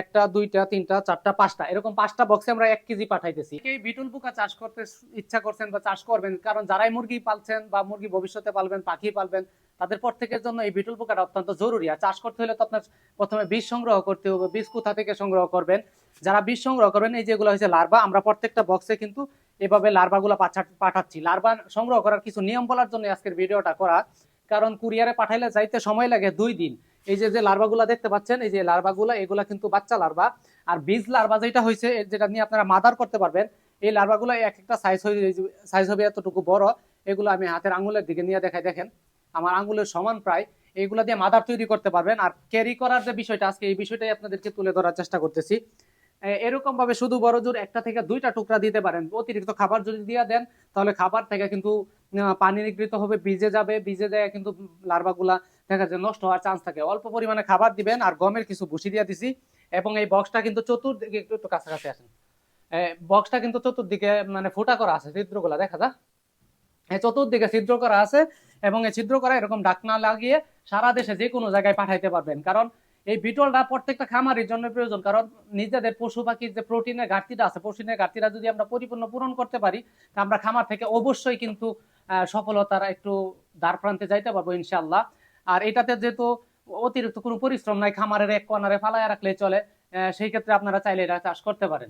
একটা, দুইটা, তিনটা, চারটা, পাঁচটা, এরকম 5টা বক্সে আমরা 1 কেজি পাঠাইতেছি। এই বিটল পোকা চাষ করতে ইচ্ছা করছেন বা চাষ করবেন, কারণ যারাই মুরগি পালছেন বা মুরগি ভবিষ্যতে পালবেন, পাখি পালবেন, তাদের প্রত্যেকের জন্য এই বিটল পোকাটা অত্যন্ত জরুরি। আর চাষ করতে হলে তো আপনার প্রথমে বীজ সংগ্রহ করতে হবে। বীজ কোথা থেকে সংগ্রহ করবেন? যারা বীজ সংগ্রহ করবেন, এই যেগুলো হচ্ছে লার্ভা, আমরা প্রত্যেকটা বক্সে কিন্তু এভাবে লার্ভাগুলো পাঠাচ্ছি। লার্ভা সংগ্রহ করার কিছু নিয়ম বলার জন্য আজকের ভিডিওটা করা, কারণ কুরিয়ারে পাঠাইলে যাইতে সময় লাগে 2 দিন। এই যে লার্ভাগুলা দেখতে পাচ্ছেন, এই যে লার্ভাগুলা, এগুলা কিন্তু বাচ্চা লার্ভা। আর বীজ লার্ভা যেটা হয়েছে, যেটা নিয়ে আপনারা মাদার করতে পারবেন, এই লার্ভাগুলো এক একটা সাইজ হবে এতটুকু বড়। এগুলো আমি হাতের আঙুলের দিকে নিয়ে দেখাই, দেখেন আমার আঙুলের সমান প্রায়। এইগুলা দিয়ে মাদার তৈরি করতে পারবেন। আর ক্যারি করার যে বিষয়টা, আজকে এই বিষয়টাই আপনাদেরকে তুলে ধরার চেষ্টা করতেছি। এরকম ভাবে শুধু বড় জোর 1টা থেকে 2টা টুকরা দিতে পারেন। অতিরিক্ত খাবার যদি দিয়ে দেন, তাহলে খাবার থেকে কিন্তু পানি নিগৃহীত হবে, ভিজে যাবে। ভিজে যায় কিন্তু লার্ভাগুলা দেখা যায় নষ্ট হওয়ার চান্স থাকে। অল্প পরিমাণে খাবার দিবেন। আর গমের কিছু ভুসি দিয়ে দিছি। এবং এই বক্সটা কিন্তু চতুর্দিকে, একটু কাছাকাছি আসেন, বক্সটা কিন্তু চতুর্দিকে মানে ফুটা করা আছে, ছিদ্রগুলা দেখা যায়, চতুর্দিকে ছিদ্র করা আছে। এবং এই ছিদ্র করা এরকম ঢাকনা লাগিয়ে সারা দেশে যে কোনো জায়গায় পাঠাইতে পারবেন। কারণ এই বিটলটা প্রত্যেকটা খামারের জন্য প্রয়োজন। কারণ নিজেদের পশু পাখির যে প্রোটিনের ঘাটতিটা আছে, প্রোটিনের ঘাটতিটা যদি আমরা পরিপূর্ণ পূরণ করতে পারি, তা আমরা খামার থেকে অবশ্যই কিন্তু সফলতার একটু দ্বার প্রান্তে যাইতে পারবো ইনশাল্লাহ। আর এটাতে যেহেতু অতিরিক্ত কোনো পরিশ্রম নাই, খামারের এক কর্নারে ফালায় রাখলে চলে, সেই ক্ষেত্রে আপনারা চাইলে এটা চাষ করতে পারেন।